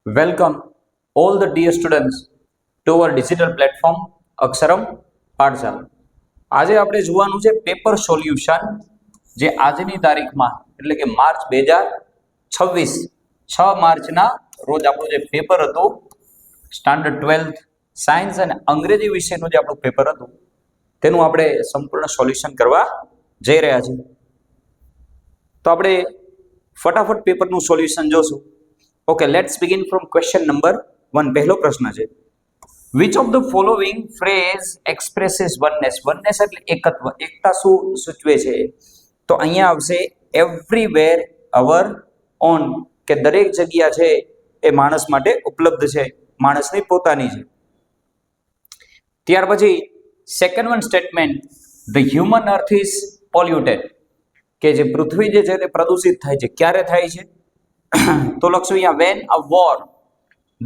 Welcome all the dear students to our digital platform અક્ષરમ પાઠશાળા. આજે આપણે જોવાનું છે પેપર સોલ્યુશન, જે આજની તારીખમાં એટલે કે માર્ચ 2026 6 માર્ચના રોજ આપણું જે પેપર હતું સ્ટાન્ડર્ડ 12th સાયન્સ અને અંગ્રેજી વિષયનું જે આપણું પેપર હતું તેનું આપણે સંપૂર્ણ સોલ્યુશન કરવા જઈ રહ્યા છીએ. તો આપણે ફટાફટ પેપરનું સોલ્યુશન જોશું. Okay, let's begin from question number 1. પહેલો પ્રશ્ન છે, which of the following phrase expresses oneness. Oneness એટલે એકત્વ, એકતા શું સૂચવે છે? તો અહીંયા આવશે એવરીવેર અવર ઓન, કે દરેક જગ્યા છે એ માણસ માટે ઉપલબ્ધ છે, માણસની પોતાની છે. ત્યાર પછી second one statement, the human earth is polluted, કે જે પૃથ્વી જે છે તે પ્રદૂષિત થાય છે. ક્યારે થાય છે? તો લખશું અહીંયા when a war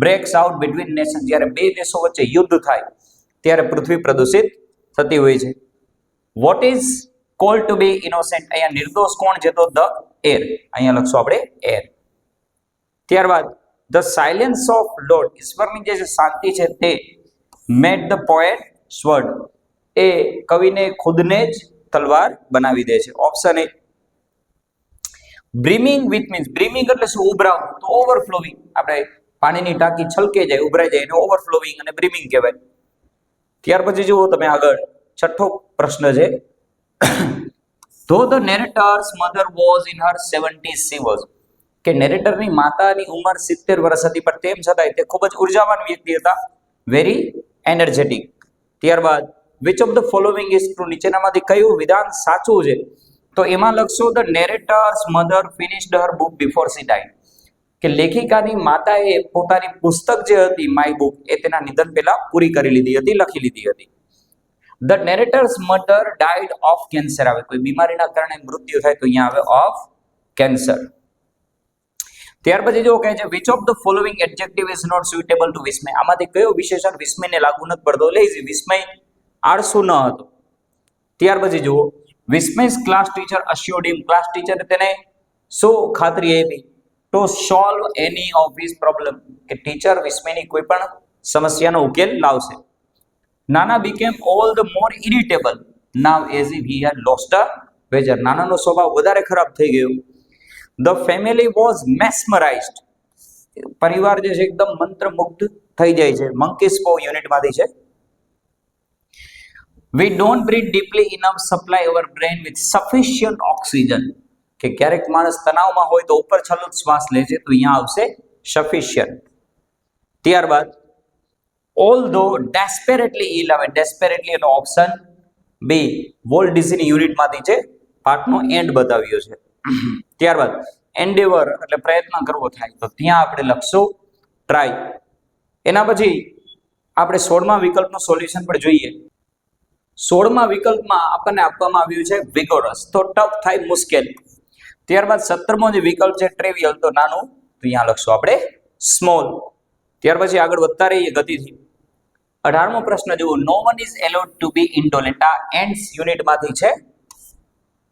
breaks out between nation, જ્યારે બે દેશો વચ્ચે યુદ્ધ થાય ત્યારે પૃથ્વી પ્રદૂષિત થતી હોય છે. What is called to be innocent, અહીંયા નિર્દોષ કોણ છે? તો ધ એર, અહીંયા લખશું આપણે એર. ત્યારબાદ ધ સાયલેન્સ ઓફ લોર્ડ, ઈશ્વરની જે શાંતિ છે તે મેડ ધ પોએટ સ્વર્ડ, એ કવિને ખુદને જ તલવાર બનાવી દે છે. Option A. Brimming with means, brimming એટલે શું? ઉભરાવું. તો ઓવરફ્લોવિંગ, આપણે પાણીની ટાંકી છલકે જાય, ઉભરાઈ જાય એને ઓવરફ્લોવિંગ અને બ્રીમિંગ કહેવાય. ત્યાર પછી જુઓ તમે આગળ છઠ્ઠો પ્રશ્ન છે, ધો the narrator's mother was in her 70s she was, કે નેરેટરની માતાની ઉંમર 70 વર્ષ હતી, પણ તેમ છતાંય તે ખૂબ જ ઉર્જાવાન વ્યક્તિ હતા, વેરી એનર્જેટિક. ત્યારબાદ which of the following is true, નીચેનામાંથી કયું વિધાન સાચું છે? તો એમાં લખશો the narrator's mother finished her book before she died, કે લેખિકાની માતાએ પોતાની પુસ્તક જે હતી માય બુક એ તેના નિધન પહેલા પૂરી કરી લીધી હતી, લખી લીધી હતી. The narrator's mother died of cancer, આવે કોઈ બીમારીના કારણે મૃત્યુ થાય તો અહીંયા આવે ઓફ કેન્સર. ત્યાર પછી જો કહે છે which of the following adjective is not suitable to Vismay, આમાંથી કયો વિશેષણ વિસ્મયને લાગુ નથી પડતો? લેઝી, વિસ્મય આળસુ ન હતો. ત્યાર પછી જુઓ Vismay's class teacher assured him, class ટીચરે તેને શું ખાતરી આપી? To solve any of his problem, કે ટીચર વિસ્મયની કોઈ પણ સમસ્યાનો ઉકેલ લાવશે. નાના became all the more irritable now as if he had lost a wager, નાનાનો સ્વભાવ વધારે ખરાબ થઈ ગયો. The family was mesmerized, પરિવાર જે છે એકદમ મંત્રમુગ્ધ થઈ જાય છે. મંકીસ પો યુનિટમાંથી છે. We don't breathe deeply enough supply our brain with sufficient oxygen, કે ક્યારેક માણસ તણાવમાં હોય તો ઉપર છલ્લું શ્વાસ લે છે, તો અહીંયા આવશે sufficient. ત્યારબાદ although desperately ill, આવે desperately એનો ઓપ્શન બી વોલ્ટ ડિઝની યુનિટમાંથી છે, પાર્ટનો એન્ડ બતાવ્યો છે. ત્યારબાદ એન્ડેવર એટલે પ્રયત્ન કરવો થાય, તો ત્યાં આપણે લખશું ટ્રાય. એના પછી આપણે 16મા વિકલ્પનું સોલ્યુશન પણ જોઈએ. 16મા વિકલ્પમાં આપણને આપવામાં આવ્યું છે વિગોરસ, તો ટફ થાય, મુશ્કેલ. ત્યારબાદ 17મો જે વિકલ્પ છે ટ્રેવિયલ, તો નાનું, તો અહીંયા લખશું આપણે સ્મોલ. ત્યાર પછી આગળ વધતા રહીએ ગતિથી. 18મો પ્રશ્ન જુઓ, no one is allowed to be intolerant, આ એન્ડ્સ યુનિટમાંથી છે.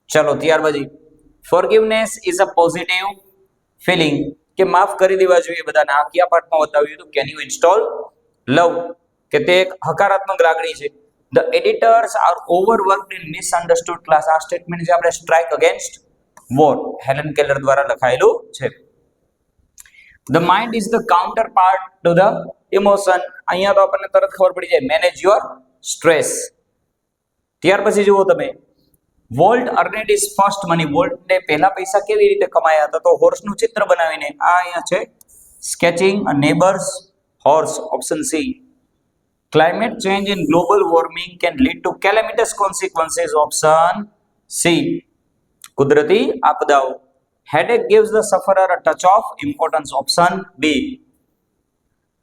ચલો ત્યાર પછી forgiveness is a positive feeling, કે માફ કરી દેવા જોઈએ બધાને. આ કયા પાઠમાં બતાવ્યું હતું? કેન યુ ઇન્સ્ટોલ લવ, કે તે એક હકારાત્મક લાગણી છે. The editors are overworked in misunderstood class, આ સ્ટેટમેન્ટ જે આપણે strike against war Helen Keller દ્વારા લખાયેલું છે. The mind is the counterpart to the emotion, અહીંયા તો આપણને તરત ખબર પડી જાય, manage your stress. ત્યાર પછી જુઓ તમે volt earned is first money, વોલ્ટને પહેલા પૈસા કેવી રીતે કમાયા હતા? તો હોર્સનું ચિત્ર બનાવીને. આ અહીંયા છે sketching a neighbours horse, option C. Climate change in global warming can lead to calamitous consequences, option C. કુદરતી આપદાઓ. Headache gives the sufferer a touch of importance, option B.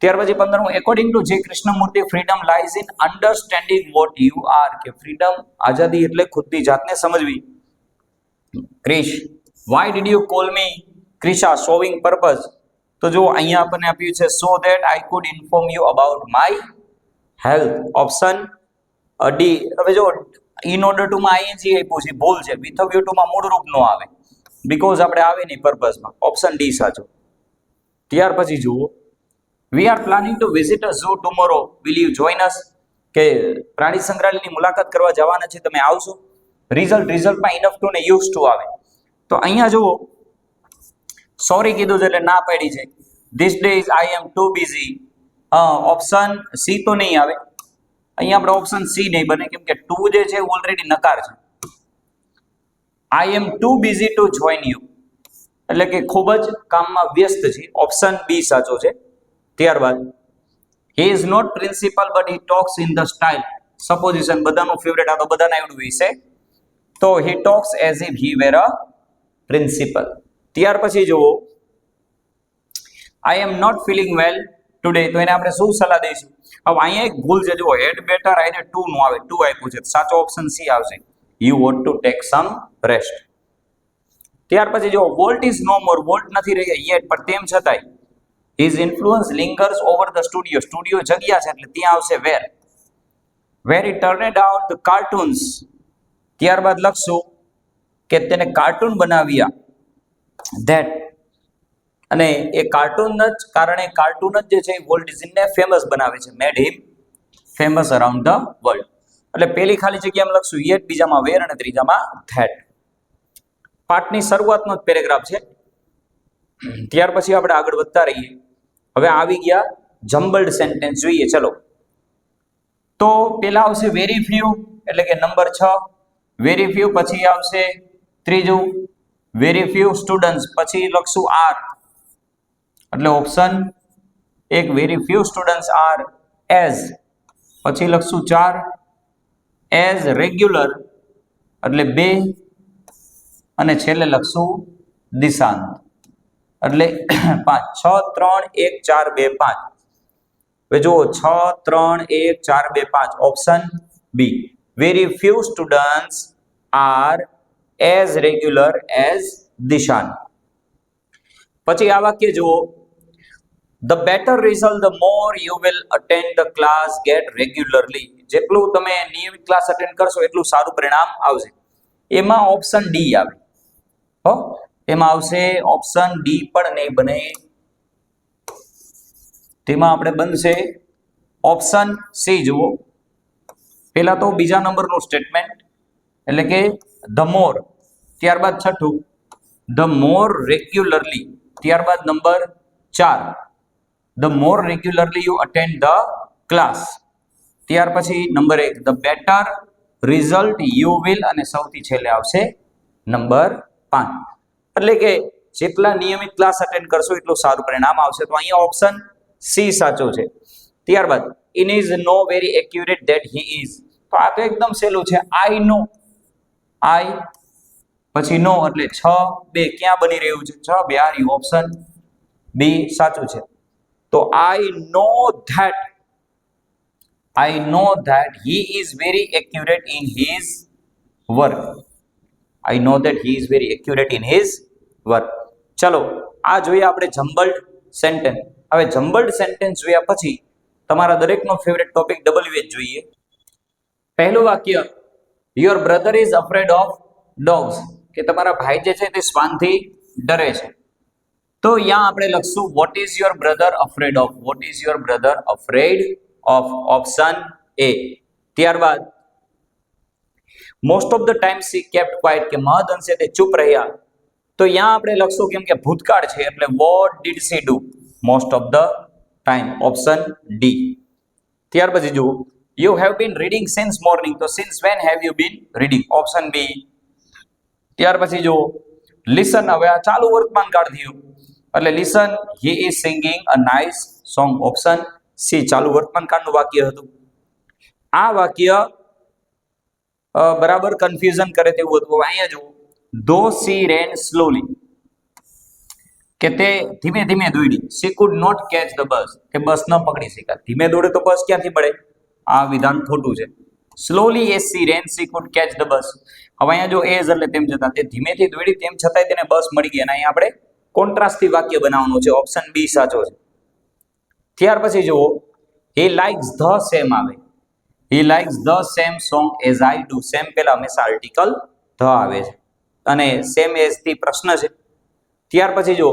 ત્યાર પછી 15મું, according to J. Krishnamurti, freedom lies in understanding what you are, કે freedom આઝાદી એટલે ખુદની જાતને સમજવી. Krish, why did you call me Krisha? showing purpose, તો જો અહીંયા આપણને આપ્યું છે so that I could inform you about my health, option D. હવે જો ઇન ઓર્ડર ટુ માં આઈએનજી આપ્યું છે, ભૂલ છે. વિથ વ્યુ ટુ માં મૂળ રૂપ નો આવે, બીકોઝ આપણે આવે નહીં પર્પઝમાં, ઓપ્શન ડી સાચો. ત્યાર પછી જુઓ we are planning to visit a zoo tomorrow, will you join અસ? કે પ્રાણી સંગ્રહાલયની મુલાકાત કરવા જવાના છે, તમે આવશો? રિઝલ્ટમાં ઇનફ ટુ ને યુઝ ટુ આવે. તો અહીંયા જુઓ, સોરી કીધું છે એટલે ના પાડી છે. These days I am too busy. Option C તો નહીં આવે. અહીંયા આપણે ઓપ્શન સી નહીં બને, કેમ કે ટુ જે છે ઓલરેડી નકાર છે. I am too busy to join you, એટલે કે ખૂબ જ કામમાં વ્યસ્ત છે. ઓપ્શન બી સાચો છે. ત્યારબાદ he is not principal but he talks in the style. Supposition બધાનું ફેવરેટ, આ તો બધાને આવડવું વિશે. તો he talks as if he were a principal. ત્યાર પછી જુઓ, I am not feeling well today, તો એને આપણે શું સલાહ દઈશું? હવે અહીંયા એક ભૂલ છે, જુઓ હેડ બેટર આઈને ટુ નો આવે, ટુ આપ્યું છે. સાચો ઓપ્શન સી આવશે, you want to take some rest. ત્યાર પછી જો Walt is no more, Walt નથી રહ્યા યેટ, પણ તેમ છતાંય his influence lingers over the studio, studio જગ્યા છે એટલે ત્યાં આવશે where. Where he turned out the cartoons. ત્યારબાદ લખશું કે તેને કાર્ટૂન બનાવ્યા. ધેટ, અને એ કાર્ટૂન જ કારણે કાર્ટૂન જ જે છે વોલ્ટ ડિઝનીને ફેમસ બનાવે છે, મેડ હિમ ફેમસ અરાઉન્ડ ધ વર્લ્ડ. એટલે પહેલી ખાલી જગ્યામાં લખશું યેટ, બીજામાં વેર અને ત્રીજામાં ધેટ. પાઠની શરૂઆતનો જ પેરેગ્રાફ છે. ત્યાર પછી આપણે આગળ વધતા રહીએ. હવે આવી ગયા જમ્બલ્ડ સેન્ટેન્સ, જોઈએ ચલો. તો પેલા આવશે વેરી ફ્યુ, એટલે કે નંબર 6. વેરી ફ્યુ પછી આવશે ત્રીજું વેરી ફ્યુ સ્ટુડન્ટ્સ, પછી લખશું આર, એટલે ઓપ્શન એક very few students are as, પછી લખશું 4 એઝ રેગ્યુલર, એટલે 2, અને છેલ્લે લખશું દિશાંત, એટલે 5. 6 3 1 4 2 5. હવે જુઓ 6 3 1 4 2 5, option be very few students are as regular as Dishant. પછી આ વાક્ય જુઓ, the better result the more you will attend the class get regularly. જેટલું તમે નિયમિત ક્લાસ અટેન્ડ કરશો એટલું સારું પરિણામ આવશે. એમાં ઓપ્શન ડી આવે. એમાં આવશે ઓપ્શન ડી પણ નહીં બને, તેમાં આપણે બનશે ઓપ્શન સી. જુઓ પહેલા તો બીજા નંબરનું સ્ટેટમેન્ટ, એટલે કે ધ મોર, ત્યારબાદ છઠ્ઠું ધ મોર રેગ્યુલરલી, ત્યારબાદ number 4 the more regularly you attend the class, ત્યાર પછી number 1 the better result you will, અને સૌથી છેલ્લે આવશે નંબર 5. એટલે કે જેટલા નિયમિત ક્લાસ અટેન્ડ કરશો એટલું સારું પરિણામ આવશે. તો અહીંયા ઓપ્શન સી સાચો છે. ત્યારબાદ in is know very accurate that he is, તો આ તો એકદમ સહેલું છે. આઈ નો, આઈ પછી નો, એટલે 6 2 ક્યાં બની રહ્યું છે? 6 2 આ ઓપ્શન બી સાચું છે. તો I know that he is very accurate in his work. I know that he is very accurate in his work. ચલો આ જોઈએ આપણે જમ્બલ્ડ સેન્ટેન્સ. હવે જમ્બલ્ડ સેન્ટેન્સ જોયા પછી તમારા દરેકનો ફેવરેટ ટોપિક WH જોઈએ. પહેલું વાક્ય, your brother is afraid of dogs, કે તમારા ભાઈ જે છે તે શ્વાનથી ડરે છે. તો અહીંયા આપણે લખશું what is your brother afraid of. What is your brother afraid of, option A. ત્યારબાદ most of the time she kept quiet, કે મહદ અંશે તે ચૂપ રહ્યા. તો અહીંયા આપણે લખશું કેમ કે ભૂતકાળ છે એટલે what did she do, most of the time, option D. ત્યાર પછી જુઓ you have been reading since morning, તો since when have you been reading, option B. ત્યાર પછી જુઓ લિસન, હવે આ ચાલુ વર્તમાન કાળ થયું એટલે listen he is singing a nice song, option C ચાલુ વર્તમાન કાળનું વાક્ય હતું. આ વાક્ય બરાબર કન્ફ્યુઝન કરે તેવું હતું. અહીંયા જુઓ ધો સી રેન સ્લોલી, કે તે ધીમે ધીમે દોડી. She could not catch the bus, કે બસ ન પકડી શક્યા. ધીમે દોડે તો બસ ક્યાંથી મળે? આ વિધાન ખોટું છે. Slowly as C rain C food catch the બસ. હવે અહીંયા જો એઝ એટલે તેમ છતાં, તે ધીમેથી દોડી તેમ છતાંય તેને બસ મળી ગઈ. અને અહીંયા આપણે કોન્ટ્રાસ્ટથી વાક્ય બનાવવાનું છે, ઓપ્શન બી સાચો છે. ત્યાર પછી જુઓ હી લાઇક્સ ધ સેમ આવે. He likes the same song as I do. Same પહેલા હંમેશા આર્ટિકલ ધ આવે છે અને સેમ એઝ થી પ્રશ્ન છે. ત્યાર પછી જો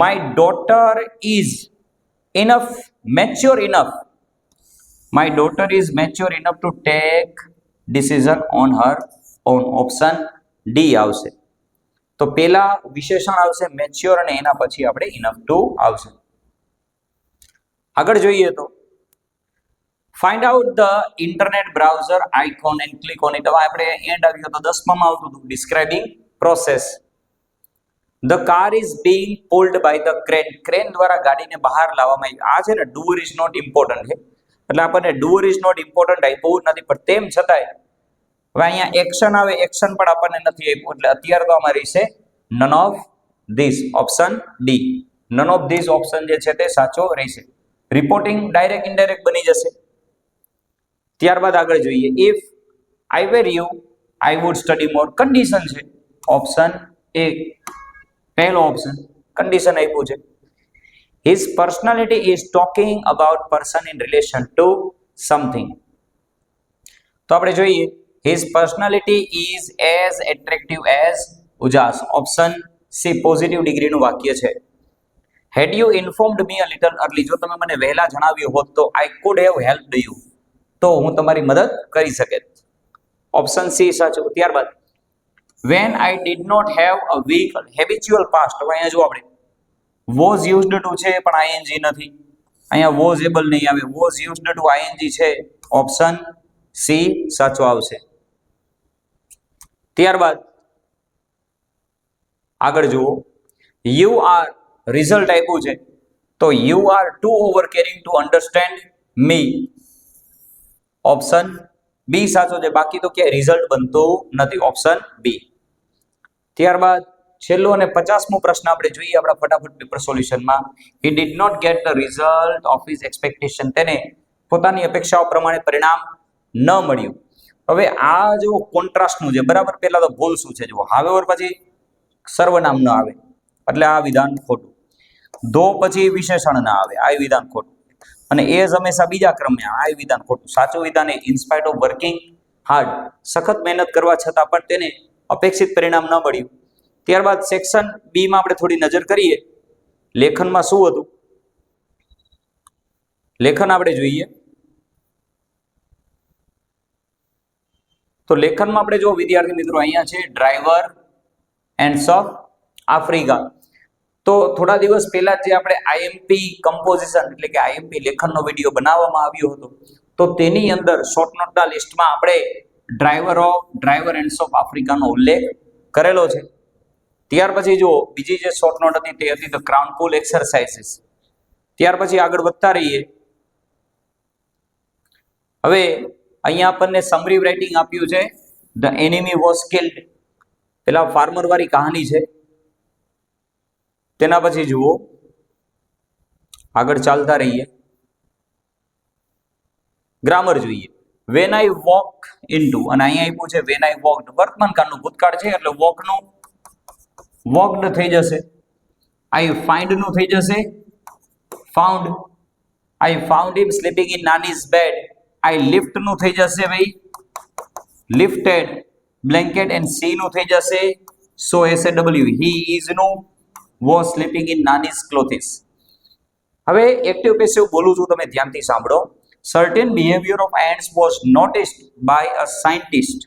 my daughter is, enough, mature enough. My daughter is mature enough to take decision on her own. Option D આવશે. તો પેલા વિશેષણ આવશે મેચ્યોર અને એના પછી આપણે ઇનફ ટુ આવશે. આગળ જોઈએ તો find out the internet browser icon and click on it. હવે આપણે એન્ડ આવ્યો તો 10માં આવતું હતું describing process. The car is being pulled by the crane. Crane દ્વારા ગાડીને બહાર લાવવામાં આવી. આ છે ને ડુઅર ઇઝ નોટ ઇમ્પોર્ટન્ટ છે, એટલે આપણને ડુઅર ઇઝ નોટ ઇમ્પોર્ટન્ટ આપ્યું નથી, પણ તેમ છતાંય હવે અહીંયા એક્શન આવે, એક્શન પણ આપણને નથી આપ્યું, એટલે અત્યારે તો અમારી છે none of this. Option D, none of this option જે છે તે સાચો રહેશે. રિપોર્ટિંગ ડાયરેક્ટ ઇનડાયરેક્ટ બની જશે. ત્યારબાદ આગળ જોઈએ, if I were you I would study more. Condition છે. ઓપ્શન એ, પહેલો ઓપ્શન કન્ડિશન આપ્યું છે. His personality is talking about person in relation to something. તો આપણે જોઈએ, his personality is as attractive as Ujas. Option C positive ડિગ્રીનું વાક્ય છે. Had you informed me a little early. જો તમે મને વહેલા જણાવ્યું હોત તો I could have helped you, તો હું તમારી મદદ કરી શકે. ઓપ્શન સી સાચું. ત્યારબાદ when I did not have a vehicle. Habitual past. અહીંયા જો આપણે વોઝ યુઝડ ટુ છે પણ આઈએનજી નથી, અહીંયા વોઝ એબલ નહીં આવે, વોઝ યુઝડ ટુ આઈએનજી છે. ઓપ્શન સી સાચો આવશે. ત્યારબાદ આગળ જુઓ, યુ આર રિઝલ્ટ આપ્યું છે, તો you are too over caring to understand me. Option B સાચો છે, બાકી તો ક્યાંય રિઝલ્ટ બનતું નથી. Option B. ત્યારબાદ છેલ્લો અને 50મો પ્રશ્ન આપણે જોઈએ આપણા ફટાફટ પેપર સોલ્યુશનમાં. He did not get the result of his expectation. તેને પોતાની અપેક્ષાઓ પ્રમાણે પરિણામ ન મળ્યું. હવે આ જો કોન્ટ્રાસ્ટનું છે, બરાબર. પહેલા તો ભૂલ શું છે જુઓ, હાવેવર પછી સર્વનામ ન આવે એટલે આ વિધાન ખોટું. ધો પછી વિશેષણ ના આવે, આ વિધાન ખોટું. અને એ જ હંમેશા બીજા ક્રમે આવે, આ વિધાન ખોટું. સાચું વિધાન એ ઇન્સ્પાઇટ ઓફ વર્કિંગ હાર્ડ. સખત મહેનત કરવા છતાં પણ તેને અપેક્ષિત પરિણામ ન મળ્યું. ત્યારબાદ સેક્શન બી માં આપણે થોડી નજર કરીએ, લેખનમાં શું હતું. લેખન આપણે જોઈએ તો લેખનમાં આપણે જો વિદ્યાર્થી મિત્રો અહીંયા છે ડ્રાઈવર એન્ડ્સ ઓફ આફ્રિકા. તો થોડા દિવસ પહેલા જે આપણે આઈએમપી કમ્પોઝિશન એટલે કે આઈએમપી લેખનનો વિડીયો બનાવવામાં આવ્યો હતો, તો તેની અંદર શોર્ટ નોટના લિસ્ટમાં આપણે ડ્રાઈવર એન્ડ્સ ઓફ આફ્રિકાનો ઉલ્લેખ કરેલો છે. ત્યાર પછી જો બીજી જે શોર્ટ નોટ હતી તે હતી ધ ક્રાઉન પુલ એક્સરસાઇઝીસ. ત્યાર પછી આગળ વધતા રહીએ. હવે અહીંયા આપણને સમરી રાઇટિંગ આપ્યું છે, ધ એનિમી વોઝ કિલ્ડ. પેલા ફાર્મર વાળી કહાની છે. તેના પછી જુઓ આગળ ચાલતા રહીએ, ગ્રામર જોઈએ. વેન આઈ વોક ઇનટુ, અને અહીંયા આપ્યું છે વેન આઈ વોકડ. વર્તમાન કાળનું ભૂતકાળ છે એટલે વોકનું વોકડ થઈ જશે. આઈ ફાઇન્ડ નું થઈ જશે found. I found him sleeping in nani's bed. I lift નું થઈ જશે ભાઈ લિફ્ટેડ. બ્લેન્કેટ એન્ડ સી નું થઈ જશે સો SAW. હી ઇઝ નું was sleeping in Nani's clothes. હવે એક્ટિવ પેસિવ બોલું છું, તમે ધ્યાનથી સાંભળો. Certain behaviour of ants was noticed by a scientist.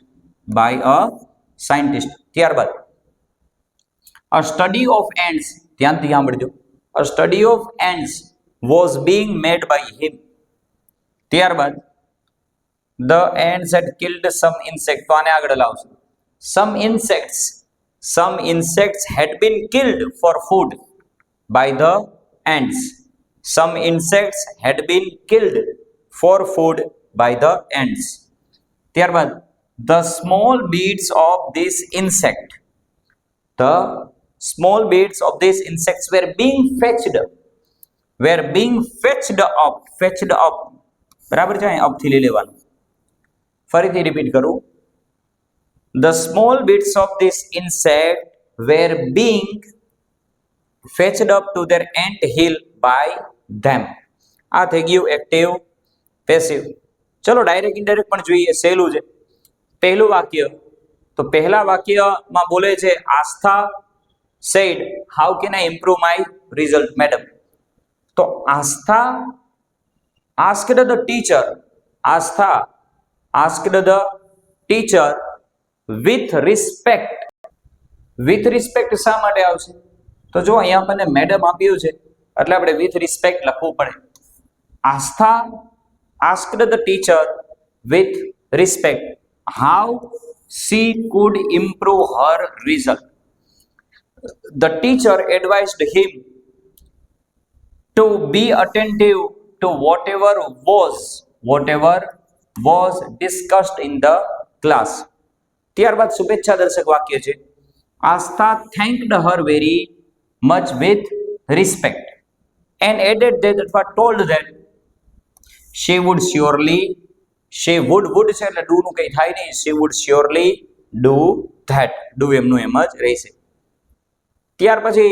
ત્યારબાદ a study of ants, ધ્યાનથી સાંભળજો. a study of ants was being made by him. ત્યારબાદ the ants had killed some insects. તો આને આગળ લાવશું. some insects had been killed for food by the ants. some insects had been killed for food by the ants. ત્યારબાદ the small beads of this insect were being fetched up. બરાબર છે, up થી લઈ લેવાનું. ફરીથી repeat કરું. The small bits of this insect were being fetched up to their ant hill by them. આ થઈ ગયું એક્ટિવ પેસિવ. ચલો ડાયરેક્ટ ઇનડાયરેક્ટ પણ જોઈએ, સહેલું છે. પહેલું વાક્ય, તો પહેલા વાક્યમાં બોલે છે આસ્થા said how can I improve my result madam. તો આસ્થા asked the teacher, Aastha asked the teacher with respect. with respect શા માટે આવશે? તો જો અહીંયા આપણને મેડમ આપ્યું છે એટલે આપણે with respect લખવું પડે. આસ્થા asked the teacher with respect how she could improve her result. The teacher advised him to be attentive to whatever was discussed in the class. ત્યારબાદ શુભેચ્છા દર્શક વાક્ય છે આસ્થા thanked her very much with respect and added that અથવા told that she would છે એટલે do નું કંઈ થાય નહીં, she would surely do that. do એમનું એમ જ રહેશે. ત્યાર પછી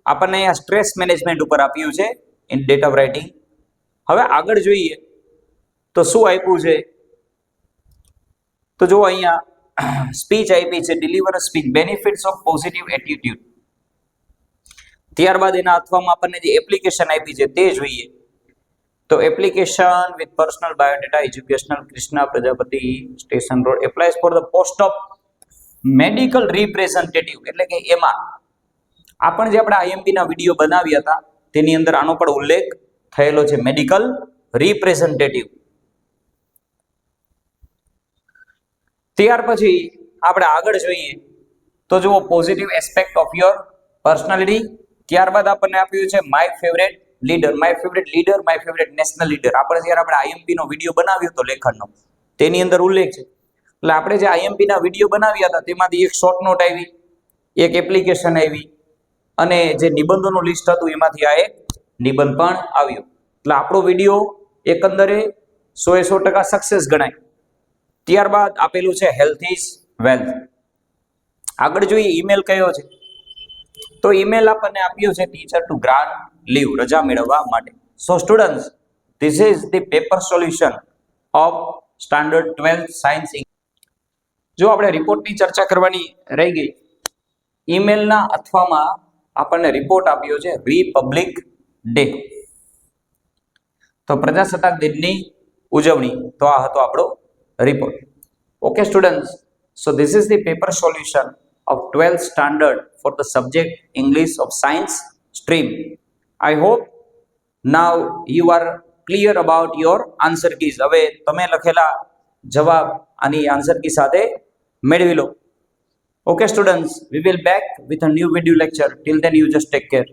આપણને અહીંયા સ્ટ્રેસ મેનેજમેન્ટ ઉપર આપ્યું છે ઇન ડેટ ઓફ રાઇટિંગ. હવે આગળ જોઈએ તો શું આપ્યું છે? તો જો અહીંયા સ્પીચ આપી છે deliver speech benefits of positive attitude. ત્યારબાદ એના અથવામાં આપણને જે એપ્લિકેશન આપી છે તે જોઈએ. તો application with personal biodata educational Krishna Prajapati station road applies for the post of medical representative. એટલે કે એમાં આપણે જે આપણે આઈએમપી ના વિડીયો બનાવ્યા હતા તેની અંદર આનો પણ ઉલ્લેખ થયેલો છે, મેડિકલ રિપ્રેઝેન્ટેટિવ. ત્યાર પછી આપણે આગળ જોઈએ તો જુઓ positive aspect of your personality. ત્યારબાદ આપણને આપ્યું છે my favourite leader, my favourite leader, my favourite national leader. આપણે જ્યારે આપણે આઈએમપી નો વિડીયો બનાવ્યો હતો લેખનનો તેની અંદર ઉલ્લેખ છે. એટલે આપણે જે આઈએમપી ના વિડીયો બનાવ્યા હતા તેમાંથી એક શોર્ટ નોટ આવી, એક એપ્લિકેશન આવી અને જે નિબંધોનું લિસ્ટ હતું એમાંથી આ એક નિબંધ પણ આવ્યો. એટલે આપણો વિડીયો એકંદરે 100% સક્સેસ ગણાય. ત્યારબાદ આપેલું છે હેલ્થ ઇઝ વેલ્થ. આગળ જોઈએ ઈમેલ કયો છે? તો ઈમેલ આપણને આપ્યું છે ટીચર ટુ ગ્રાન્ટ લીવ, રજા મેળવવા માટે. So students, this is the paper solution of standard 12th science. જો આપણે રિપોર્ટની ચર્ચા કરવાની રહી ગઈ, ઈમેલના અથવામાં આપણને રિપોર્ટ આપ્યો છે રિપબ્લિક ડે, તો પ્રજાસત્તાક દિનની ઉજવણી. તો આ હતો આપણો report. Okay students, so this is the paper solution of 12th standard for the subject English of Science stream. I hope now you are clear about your answer keys. હવે તમે લખેલા જવાબ આની આન્સર કી સાથે મેળવી લો. Okay students, we will back with a new video lecture. Till then you just take care.